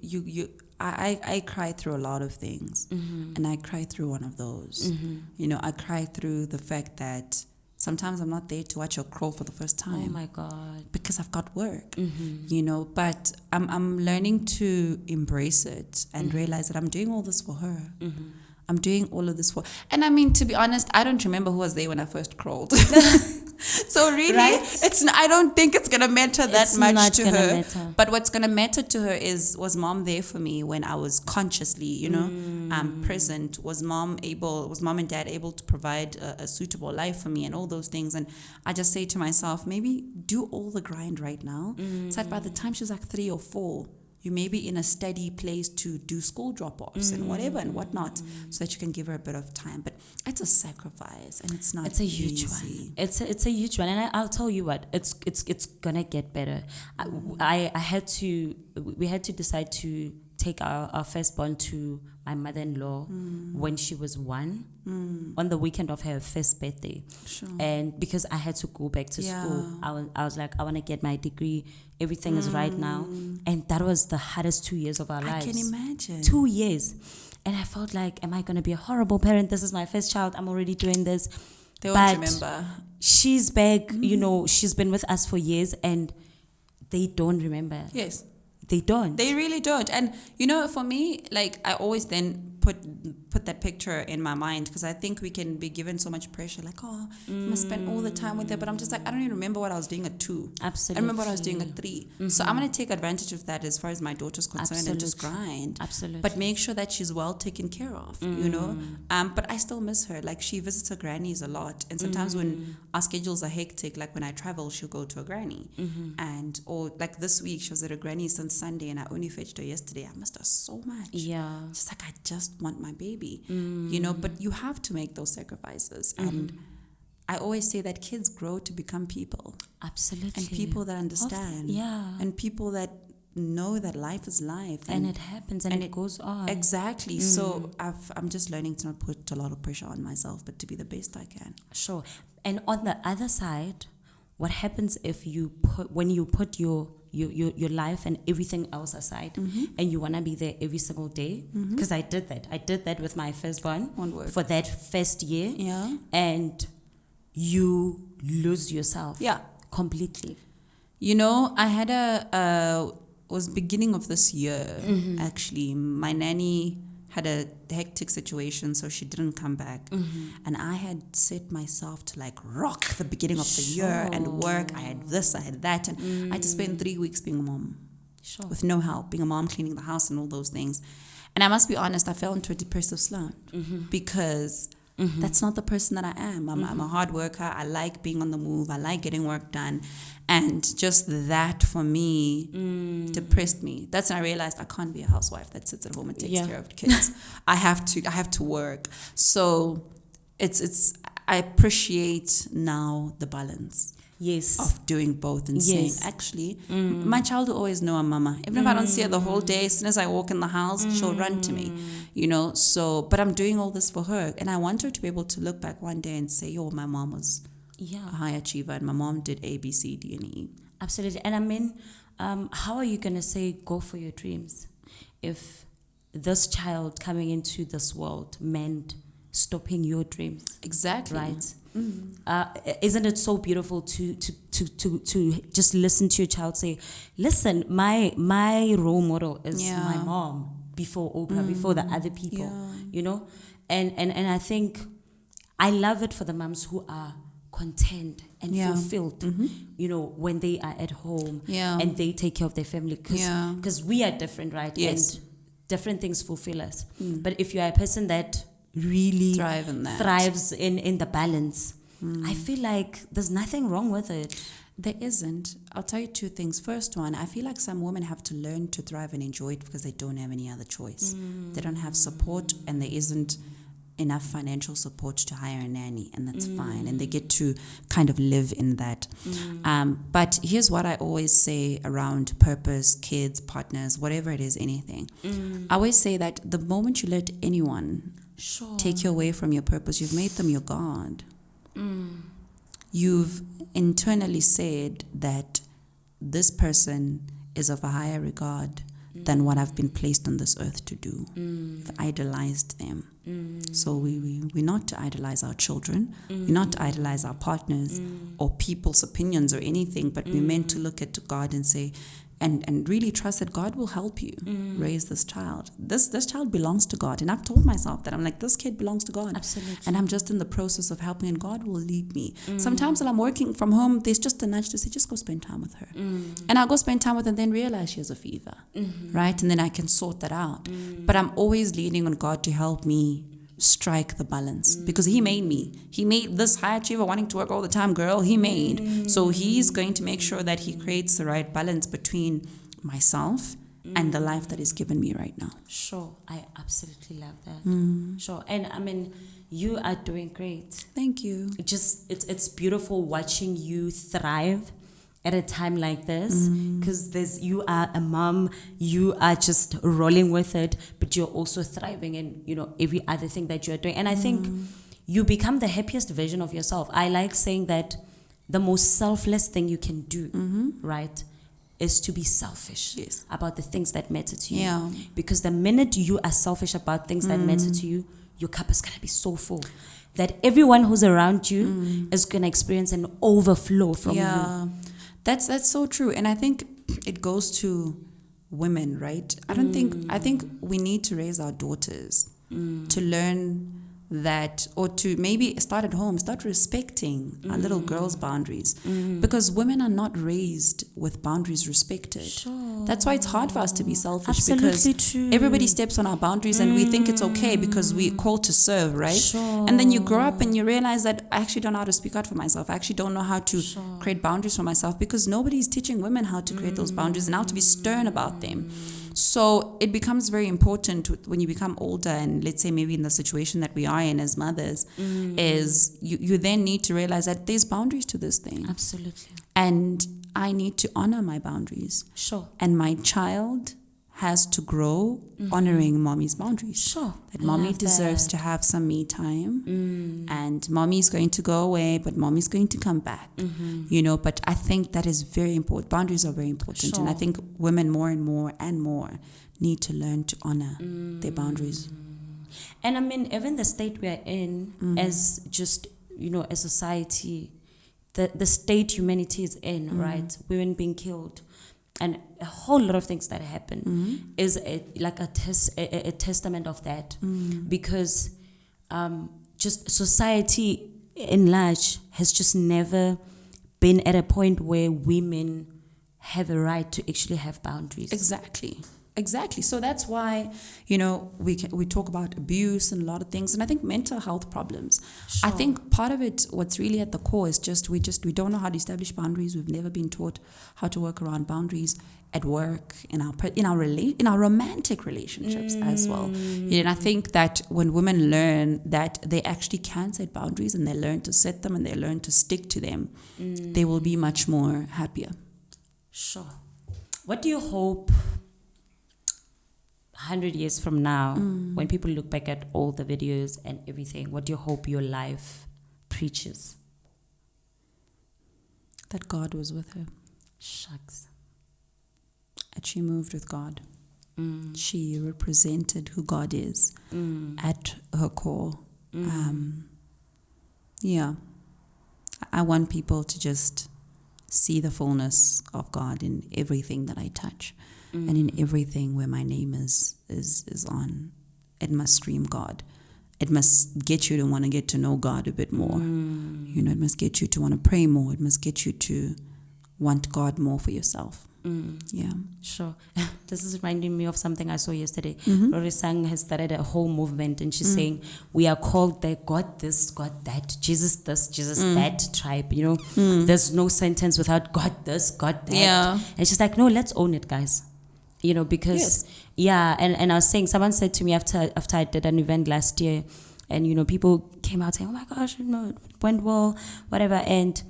I cry through a lot of things, and I cry through one of those. You know, I cry through the fact that sometimes I'm not there to watch her crawl for the first time.
Oh my God!
Because I've got work. You know, but I'm learning to embrace it and realize that I'm doing all this for her. I'm doing all of this for, and I mean, to be honest, I don't remember who was there when I first crawled. So really, I don't think it's gonna matter that much to her. But what's gonna matter to her was mom there for me when I was consciously, you know, present? Was mom and dad able to provide a suitable life for me and all those things? And I just say to myself, maybe do all the grind right now, so that by the time she's like 3 or 4. You may be in a steady place to do school drop-offs and whatever and whatnot, so that you can give her a bit of time. But it's a sacrifice, and it's not.
It's a huge one. It's a huge one, and I'll tell you what. It's gonna get better. We had to decide to take our firstborn to my mother-in-law when she was 1 on the weekend of her first birthday.
Sure.
And because I had to go back to school, I was like, I want to get my degree. Everything is right now. And that was the hardest 2 years of our lives.
I can imagine.
2 years. And I felt like, am I going to be a horrible parent? This is my first child. I'm already doing this.
They won't remember.
She's back. You know, she's been with us for years, and they don't remember.
Yes.
They don't.
They really don't. And, you know, for me, like, I always then put that picture in my mind, because I think we can be given so much pressure, like, oh, you must spend all the time with her. But I'm just like, I don't even remember what I was doing at 2.
Absolutely.
I remember what I was doing at 3. So I'm going to take advantage of that as far as my daughter's concerned and just grind.
Absolutely.
But make sure that she's well taken care of, you know. But I still miss her. Like, she visits her grannies a lot. And sometimes when our schedules are hectic, like when I travel, she'll go to a granny. Or like this week, she was at a granny since Sunday, and I only fetched her yesterday. I missed her so much.
Yeah.
Just like, I just want my baby, you know, but you have to make those sacrifices. And I always say that kids grow to become people.
Absolutely.
And people that understand. And people that know that life is life.
And it happens, and it goes on.
Exactly. So I'm just learning to not put a lot of pressure on myself, but to be the best I can.
Sure. And on the other side, what happens if when you put your life and everything else aside, and you want to be there every single day? Because I did that with my firstborn for that first year. And you lose yourself completely.
You know, I had was beginning of this year, actually. My nanny had a hectic situation, so she didn't come back. And I had set myself to like rock the beginning of the year and work. I had this, I had that, and I had to spend 3 weeks being a mom with no help, being a mom, cleaning the house and all those things. And I must be honest, I fell into a depressive slump because That's not the person that I am. I'm a hard worker. I like being on the move. I like getting work done. And just that for me depressed me. That's when I realized I can't be a housewife that sits at home and takes care of kids. I have to work. So I appreciate now the balance.
Yes.
Of doing both and saying, actually, my child will always know I'm mama. Even if I don't see her the whole day, as soon as I walk in the house, she'll run to me, So, but I'm doing all this for her. And I want her to be able to look back one day and say, yo, my mom was a high achiever and my mom did A, B, C, D, and E.
Absolutely. And I mean, how are you going to say, go for your dreams if this child coming into this world meant stopping your dreams?
Exactly.
Right? Isn't it so beautiful to just listen to your child say, listen, my role model is my mom before Oprah, before the other people, and I think I love it for the moms who are content and fulfilled, when they are at home and they take care of their family, because we are different, right?
Yes.
And different things fulfill us. But if you are a person that really thrives in the balance, I feel like there's nothing wrong with it.
There isn't. I'll tell you two things. First one, I feel like some women have to learn to thrive and enjoy it because they don't have any other choice. They don't have support, and there isn't enough financial support to hire a nanny, and that's fine, and they get to kind of live in that. But here's what I always say around purpose, kids, partners, whatever it is, anything. I always say that the moment you let anyone take you away from your purpose, you've made them your God. You've internally said that this person is of a higher regard than what I've been placed on this earth to do. I've idolized them. So we're not to idolize our children. We're not to idolize our partners or people's opinions or anything, but we're meant to look at God and say, and really trust that God will help you raise this child. This child belongs to God. And I've told myself that. I'm like, this kid belongs to God.
Absolutely.
And I'm just in the process of helping, and God will lead me. Sometimes when I'm working from home, there's just a nudge to say, just go spend time with her. And I'll go spend time with her and then realize she has a fever, right? And then I can sort that out. But I'm always leaning on God to help me strike the balance, because he made me. He made this high achiever wanting to work all the time girl. He made. So he's going to make sure that he creates the right balance between myself and the life that is given me right now.
Sure. I absolutely love that. Sure. And I mean, you are doing great.
Thank you.
It's beautiful watching you thrive at a time like this, because you are a mom, you are just rolling with it, but you're also thriving in every other thing that you're doing. And I think you become the happiest version of yourself. I like saying that the most selfless thing you can do, right, is to be selfish about the things that matter to you. Because the minute you are selfish about things that matter to you, your cup is gonna be so full that everyone who's around you is gonna experience an overflow from you.
That's so true. And I think it goes to women, right? I think we need to raise our daughters to learn that, or to maybe start at home, start respecting our little girls' boundaries, because women are not raised with boundaries respected. That's why it's hard for us to be selfish.
Absolutely
because
true.
Everybody steps on our boundaries and we think it's okay because we're called to serve, right? And then you grow up and you realize that I actually don't know how to speak out for myself. I actually don't know how to create boundaries for myself, because nobody's teaching women how to create those boundaries and how to be stern about them. So it becomes very important when you become older, and let's say maybe in the situation that we are in as mothers, is you then need to realize that there's boundaries to this thing.
Absolutely.
And I need to honor my boundaries.
Sure.
And my child has to grow honoring mommy's boundaries.
Sure.
That mommy deserves to have some me time, and mommy's going to go away, but mommy's going to come back. But I think that is very important. Boundaries are very important. And I think women more and more need to learn to honor their boundaries.
And I mean, even the state we are in, as just, a society, the state humanity is in, right? Women being killed, and a whole lot of things that happen is a testament of that, because just society in large has just never been at a point where women have a right to actually have boundaries.
Exactly. Exactly. So that's why, we talk about abuse and a lot of things. And I think mental health problems.
Sure.
I think part of it, what's really at the core is we don't know how to establish boundaries. We've never been taught how to work around boundaries at work, in our romantic relationships as well. And I think that when women learn that they actually can set boundaries and they learn to set them and they learn to stick to them, they will be much more happier.
Sure. What do you hope 100 years from now, when people look back at all the videos and everything, what do you hope your life preaches?
That God was with her.
Shucks.
And she moved with God. She represented who God is at her core. I want people to just see the fullness of God in everything that I touch. And in everything where my name is on. It must scream God. It must get you to want to get to know God a bit more. It must get you to want to pray more. It must get you to want God more for yourself. Yeah.
Sure. This is reminding me of something I saw yesterday. Rory Sang has started a whole movement and she's saying, we are called the God this, God that, Jesus this, Jesus that tribe, There's no sentence without God this, God that.
Yeah.
And she's like, no, let's own it, guys. Because, and I was saying, someone said to me after I did an event last year, and, people came out saying, oh my gosh, it went well, whatever. And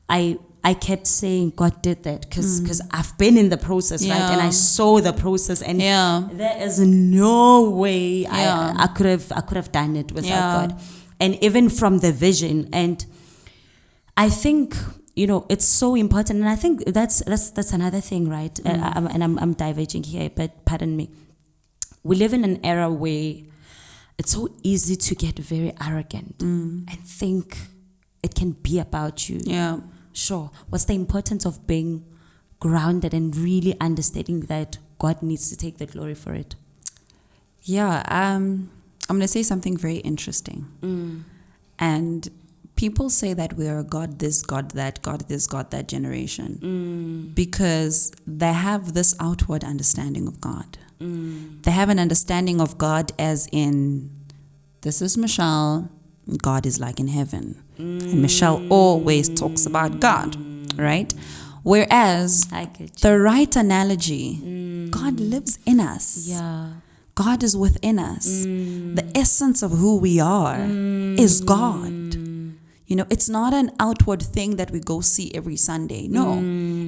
I kept saying God did that because I've been in the process, right? And I saw the process, and there is no way I could have done it without God. And even from the vision, and I think it's so important, and I think that's another thing, right? I'm diverging here, but pardon me. We live in an era where it's so easy to get very arrogant and think it can be about you.
Yeah.
Sure. What's the importance of being grounded and really understanding that God needs to take the glory for it?
Yeah. I'm going to say something very interesting. And people say that we are God this, God that, God this, God that generation because they have this outward understanding of God. They have an understanding of God as in, this is Michelle, God is like in heaven. And Michelle always talks about God, right? Whereas the right analogy, God lives in us.
Yeah.
God is within us. The essence of who we are is God. It's not an outward thing that we go see every Sunday. No,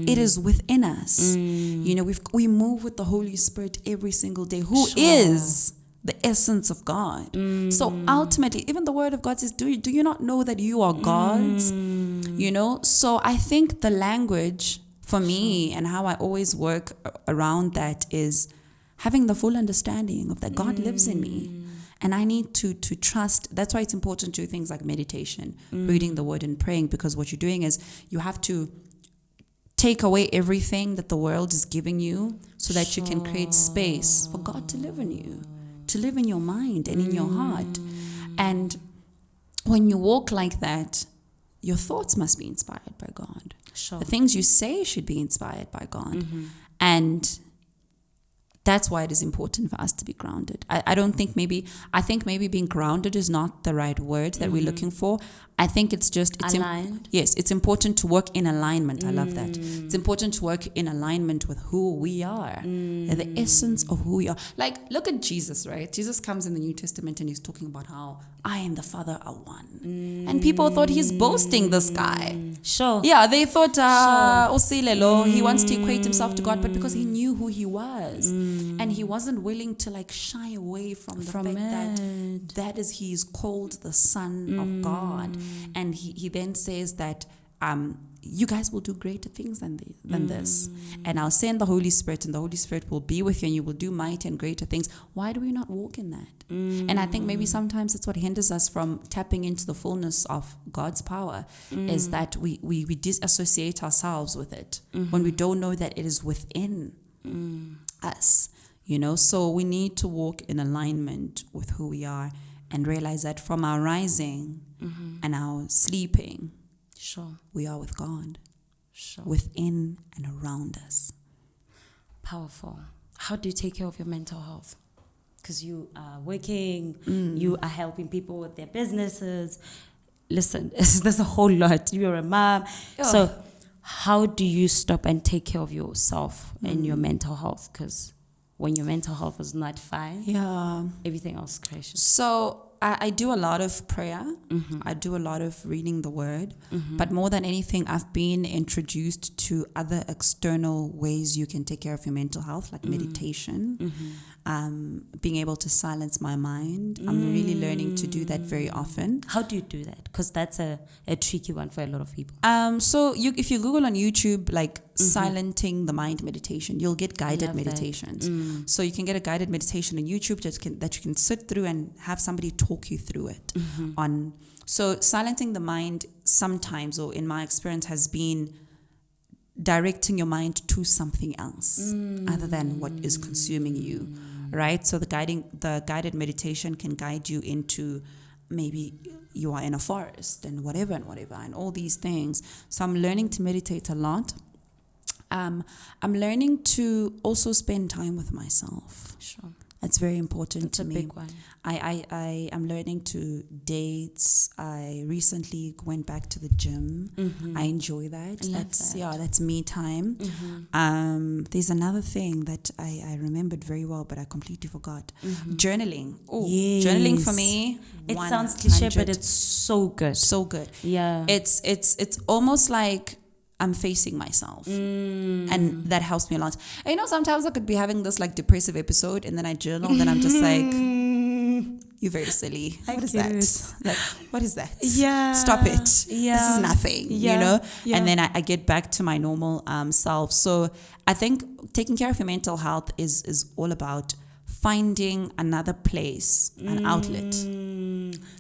it is within us. We move with the Holy Spirit every single day, who is the essence of God. So ultimately, even the word of God says, do you not know that you are God's? So I think the language for me and how I always work around that is having the full understanding of that God lives in me. And I need to trust. That's why it's important to do things like meditation, reading the word and praying, because what you're doing is you have to take away everything that the world is giving you so that you can create space for God to live in you, to live in your mind and in your heart. And when you walk like that, your thoughts must be inspired by God.
Sure.
The things you say should be inspired by God. And that's why it is important for us to be grounded. I think maybe being grounded is not the right word that we're looking for. I think it's
aligned.
Yes, it's important to work in alignment. I love that. It's important to work in alignment with who we are, the essence of who we are. Like, look at Jesus, right? Jesus comes in the New Testament and he's talking about how I and the Father are one. And people thought he's boasting, this guy.
Sure.
Yeah, they thought, he wants to equate himself to God, but because he knew who he was. And he wasn't willing to shy away from the fact that he is called the Son of God. And he then says that you guys will do greater things than this. And I'll send the Holy Spirit, and the Holy Spirit will be with you, and you will do mighty and greater things. Why do we not walk in that? And I think maybe sometimes it's what hinders us from tapping into the fullness of God's power, is that we disassociate ourselves with it when we don't know that it is within us. So we need to walk in alignment with who we are and realize that from our rising and our sleeping, we are with God, within and around us.
Powerful. how do you take care of your mental health? Because you are working, you are helping people with their businesses. Listen, there's a whole lot. You're a mom.
Yeah.
So how do you stop and take care of yourself and your mental health? Because when your mental health is not fine, everything else crashes.
So I do a lot of prayer. I do a lot of reading the word. But more than anything, I've been introduced to other external ways you can take care of your mental health, like meditation, being able to silence my mind. I'm really learning to do that very often.
How do you do that? Because that's a tricky one for a lot of people.
So if you Google on YouTube, like silencing the mind meditation, you'll get guided meditations. So you can get a guided meditation on YouTube that you can sit through and have somebody talk you through it. So silencing the mind sometimes, or in my experience, has been directing your mind to something else other than what is consuming you, right? So the guided meditation can guide you into, maybe you are in a forest and whatever and all these things. So I'm learning to meditate a lot. I'm learning to also spend time with myself.
Sure.
That's very important to me.
It's a big one.
I am learning to date. I recently went back to the gym. I enjoy that. That's me time. There's another thing that I remembered very well, but I completely forgot. Journaling.
Yes.
Journaling for me.
It sounds cliche, but it's so good.
So good.
Yeah.
It's almost like I'm facing myself, and that helps me a lot. And sometimes I could be having this like depressive episode, and then I journal, and then I'm just like, you're very silly. What is that? Like, what is that?
Yeah.
Stop it.
Yeah.
This is nothing,
Yeah.
And then I get back to my normal self. So I think taking care of your mental health is all about finding another place, an outlet.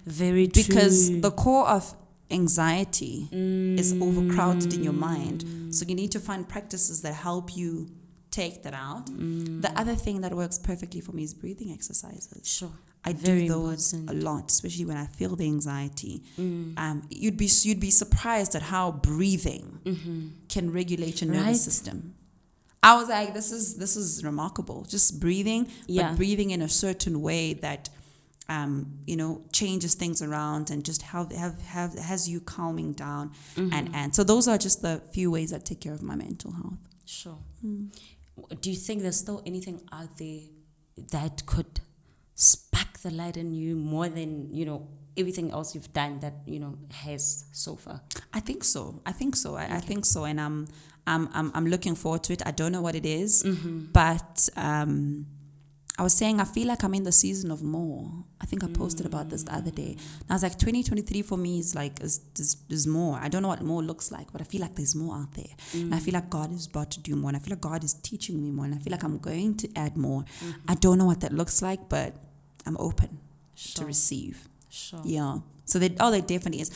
Very true.
Because the core of anxiety is overcrowded in your mind. So you need to find practices that help you take that out. The other thing that works perfectly for me is breathing exercises.
Sure.
I do those a lot, especially when I feel the anxiety. You'd be surprised at how breathing can regulate your nervous system. I was like, this is remarkable. Just breathing, but breathing in a certain way that changes things around and just has you calming down. And so those are just the few ways I take care of my mental health.
Sure. Do you think there's still anything out there that could spark the light in you more than, everything else you've done that, has so far?
I think so. I think so. And I'm looking forward to it. I don't know what it is, but I was saying I feel like I'm in the season of more. I think I posted about this the other day. And I was like, 2023 for me is like is more. I don't know what more looks like, but I feel like there's more out there. And I feel like God is about to do more. And I feel like God is teaching me more. And I feel like I'm going to add more. I don't know what that looks like, but I'm open to receive.
Sure.
Yeah. So there definitely is.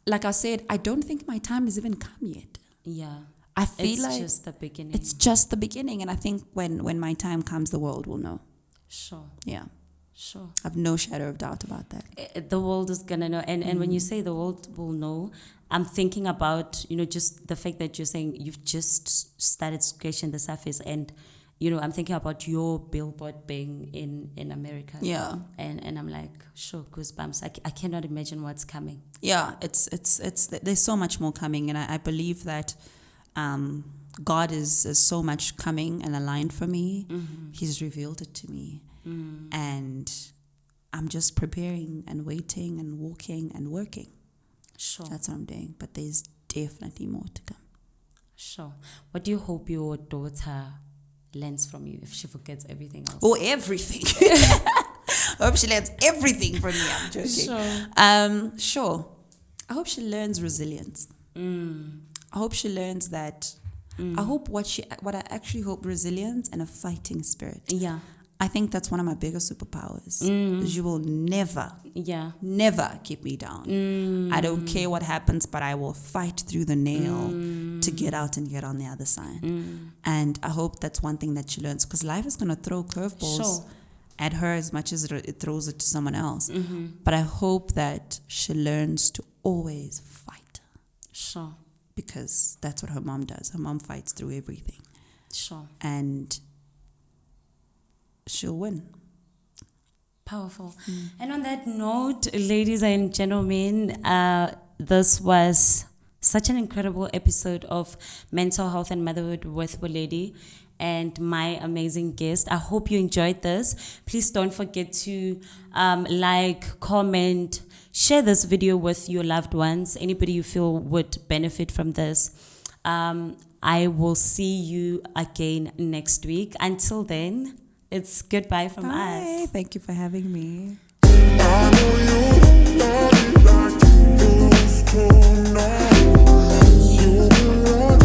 Like I said, I don't think my time has even come yet.
Yeah.
I feel
it's just the beginning.
It's just the beginning. And I think when my time comes, the world will know.
Sure.
Yeah.
Sure.
I have no shadow of doubt about that.
The world is going to know. And when you say the world will know, I'm thinking about, just the fact that you're saying you've just started scratching the surface. And, I'm thinking about your billboard being in America.
Yeah.
And I'm like, sure, goosebumps. I cannot imagine what's coming.
Yeah. It's there's so much more coming. And I believe that God is so much coming and aligned for me. He's revealed it to me. And I'm just preparing and waiting and walking and working.
Sure.
That's what I'm doing. But there's definitely more to come.
Sure. What do you hope your daughter learns from you if she forgets everything else?
Oh, everything. I hope she learns everything from me. I'm joking. Sure. I hope she learns resilience. I hope she learns that. I hope what I actually hope, resilience and a fighting spirit.
Yeah.
I think that's one of my biggest superpowers. You will never keep me down. I don't care what happens, but I will fight through the nail to get out and get on the other side. And I hope that's one thing that she learns, because life is going to throw curveballs at her as much as it throws it to someone else. But I hope that she learns to always fight.
Sure.
Because that's what her mom does. Her mom fights through everything.
Sure.
And she'll win.
Powerful. And on that note, ladies and gentlemen, this was such an incredible episode of Mental Health and Motherhood with Waledi and my amazing guest. I hope you enjoyed this. Please don't forget to like, comment, share this video with your loved ones, anybody you feel would benefit from this. I will see you again next week. Until then, it's goodbye from us.
Bye. Thank you for having me.